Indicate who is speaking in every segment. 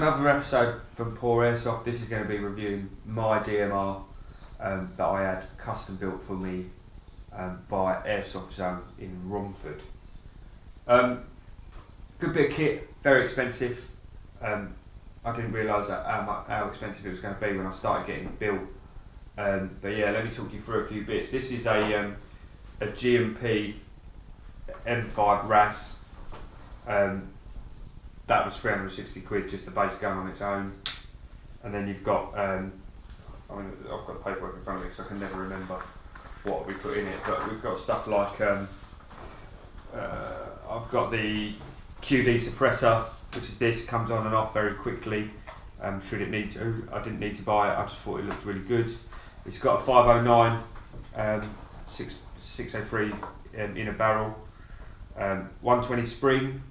Speaker 1: another episode from Poor Airsoft. This is going to be reviewing my DMR that I had custom built for me by Airsoft Zone in Romford. Good bit of kit, very expensive. I didn't realise how expensive it was going to be when I started getting it built. But yeah, let me talk you through a few bits. This is a G&P M5 RAS. That was 360 quid, just the base gun on its own. And then you've got, I mean, I've got the paperwork in front of me because I can never remember what we put in it, but we've got stuff like, I've got the QD suppressor, which is this, comes on and off very quickly, should it need to. I didn't need to buy it, I just thought it looked really good. It's got a 509, 603 inner barrel, 120 spring,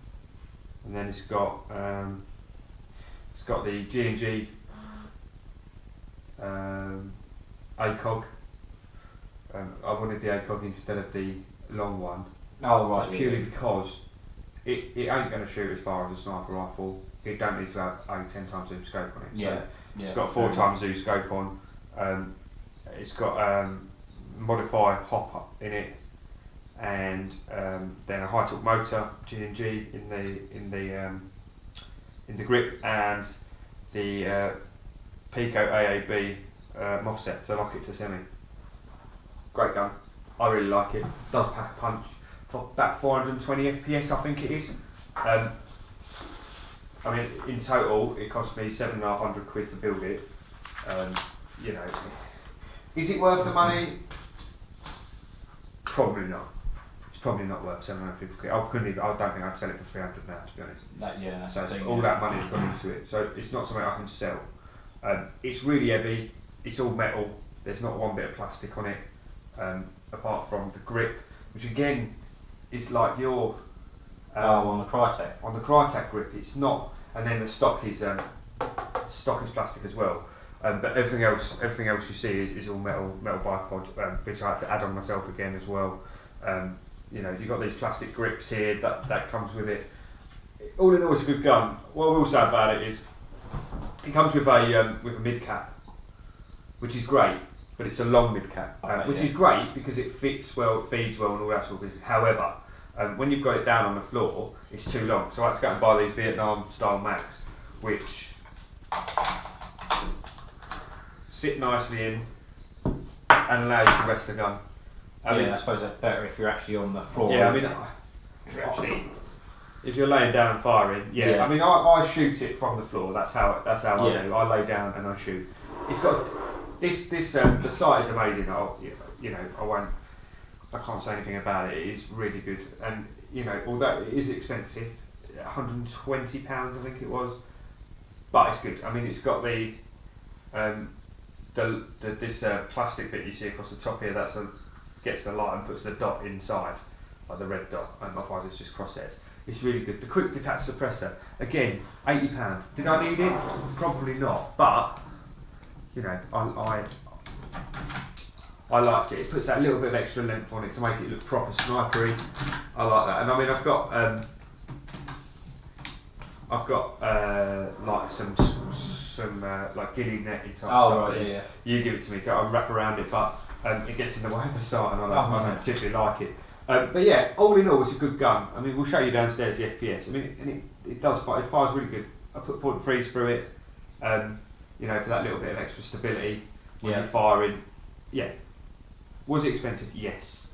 Speaker 1: and then it's got the G&G ACOG. I wanted the ACOG instead of the long one.
Speaker 2: Oh right.
Speaker 1: Just purely because it ain't going to shoot as far as a sniper rifle. It don't need to have a 10 times zoom scope on it.
Speaker 2: Yeah.
Speaker 1: So it's got 4 times zoom scope on. It's got modified hop in it, and then a high torque motor G&G in the grip, and the Pico AAB offset to lock it to semi. Great gun, I really like it. Does pack a punch for about 420 FPS, I think it is. I mean, in total, it cost me 7,500 quid to build it. You know, is it worth the money? Probably not. It's probably not worth 750 quid. I don't think I'd sell it for 300 now, to be honest.
Speaker 2: That's
Speaker 1: so
Speaker 2: the thing,
Speaker 1: all that money's gone into it. So it's not something I can sell. It's really heavy. It's all metal. There's not one bit of plastic on it, apart from the grip, which again is like your
Speaker 2: on the Crytek.
Speaker 1: On the Crytek grip, it's not. And then the stock is plastic as well. But everything else you see is all metal bipod, which I had to add on myself again as well. You know, you've got these plastic grips here that comes with it. All in all, it's a good gun. What I will say about it is, it comes with a mid cap, which is great, but it's a long mid cap, which is great because it fits well, it feeds well, and all that sort of business. However, when you've got it down on the floor, it's too long. So I had to go and buy these Vietnam style Max, which sit nicely in and allow you to rest the gun.
Speaker 2: I suppose that's better if you're actually on the floor.
Speaker 1: Yeah, I mean, if you're laying down and firing, I mean, I shoot it from the floor. That's how I do. I lay down and I shoot. It's got this. The sight is amazing. I can't say anything about it. It is really good, and you know, although it is expensive, £120 I think it was, but it's good. I mean, it's got this plastic bit you see across the top here. Gets the light and puts the dot inside, like the red dot, and otherwise it's just crosshairs. It's really good. The quick detach suppressor, again, £80. Did I need it? Probably not, but you know, I liked it. It puts that little bit of extra length on it to make it look proper snipery. I like that. And I mean, I've got like some like ghillie netting type stuff.
Speaker 2: Right,
Speaker 1: you give it to me, so I wrap around it, but it gets in the way of the sight, and I don't particularly like it. But yeah, all in all, it's a good gun. I mean, we'll show you downstairs the FPS. I mean, it does fire. It fires really good. I put point threes through it, you know, for that little bit of extra stability when you're firing. Yeah. Was it expensive? Yes.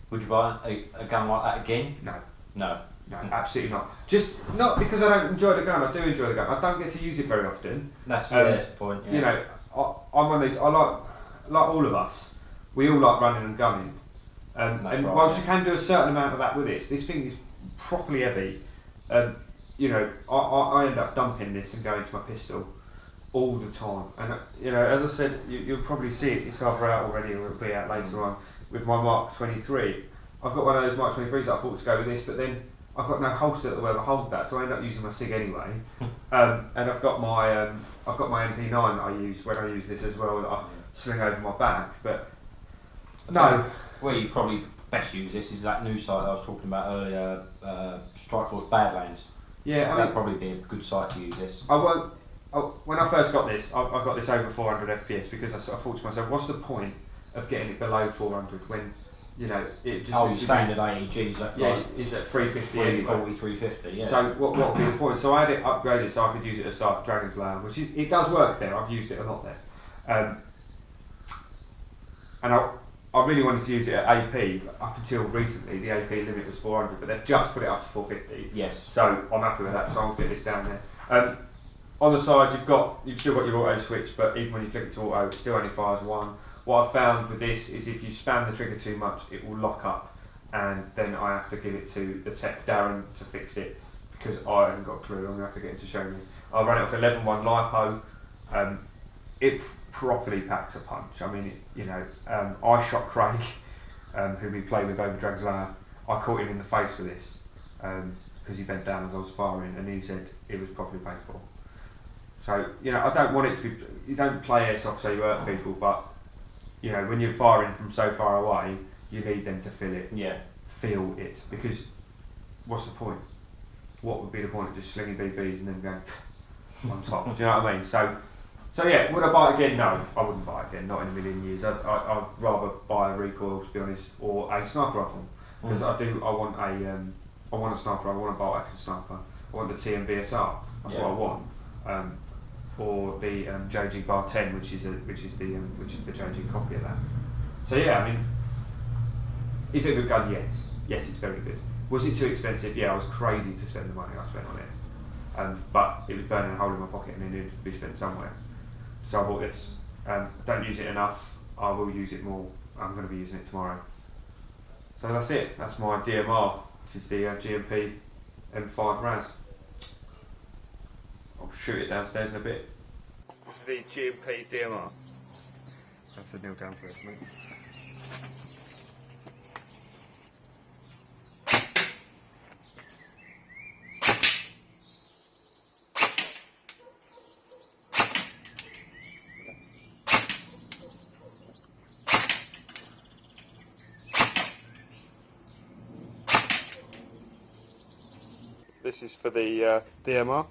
Speaker 2: Would you buy a gun like that again?
Speaker 1: No.
Speaker 2: No.
Speaker 1: No, absolutely not. Just not because I don't enjoy the gun. I do enjoy the gun. I don't get to use it very often.
Speaker 2: That's the point. Yeah.
Speaker 1: You know, I'm one of these. I like all of us. We all like running and gunning. And whilst you can do a certain amount of that with this thing is properly heavy. You know, I end up dumping this and going to my pistol all the time. And you know, as I said, you'll probably see it. It's either out already or it'll be out later on with my Mark 23. I've got one of those Mark 23s that I bought to go with this, but then I've got no holster that will ever hold that, so I end up using my SIG anyway. And I've got my MP9 that I use when I use this as well, that I sling over my back. But no.
Speaker 2: Where you probably best use this is that new site that I was talking about earlier, Strikeforce Badlands.
Speaker 1: Yeah, I
Speaker 2: that'd
Speaker 1: mean,
Speaker 2: probably be a good site to use this.
Speaker 1: I won't. When I first got this, I got this over 400 FPS because I sort of thought to myself, what's the point of getting it below 400 when, you know, it just.
Speaker 2: Oh, your standard AEG's at
Speaker 1: yeah, is at 350 anyway.
Speaker 2: 350, yeah.
Speaker 1: So what would be the point? So I had it upgraded so I could use it as Dragon's Lair, which it does work there. I've used it a lot there. And I really wanted to use it at AP. Up until recently, the AP limit was 400, but they've just put it up to 450.
Speaker 2: Yes.
Speaker 1: So I'm happy with that. So I'll get this down there. On the side, you've still got your auto switch, but even when you flick it to auto, it still only fires one. What I've found with this is if you spam the trigger too much, it will lock up, and then I have to give it to the tech Darren to fix it because I haven't got a clue. I'm gonna have to get him to show me. I'll run it off 11.1 LiPo. It properly packs a punch. I mean, I shot Craig, who we play with over Dragon's Lair. I caught him in the face with this because he bent down as I was firing, and he said it was properly painful. So, I don't want it to be. You don't play airsoft so you hurt people, but when you're firing from so far away, you need them to feel it.
Speaker 2: Yeah.
Speaker 1: Feel it, because what's the point? What would be the point of just slinging BBs and then going on top? Do you know what I mean? So yeah, would I buy it again? No, I wouldn't buy it again. Not in a million years. I'd rather buy a recoil, to be honest, or a sniper rifle, because I want a sniper. I want a bolt action sniper. I want the TMBSR. That's what I want. Or the JG Bar 10, which is the JG copy of that. So yeah, I mean, is it a good gun? Yes, it's very good. Was it too expensive? Yeah, I was crazy to spend the money I spent on it. But it was burning a hole in my pocket and it needed to be spent somewhere. So I bought this. Don't use it enough. I will use it more. I'm going to be using it tomorrow. So that's it. That's my DMR, which is the G&P M5 RAS. I'll shoot it downstairs in a bit. This is the G&P DMR. I have to kneel down first, mate. This is for the DMR.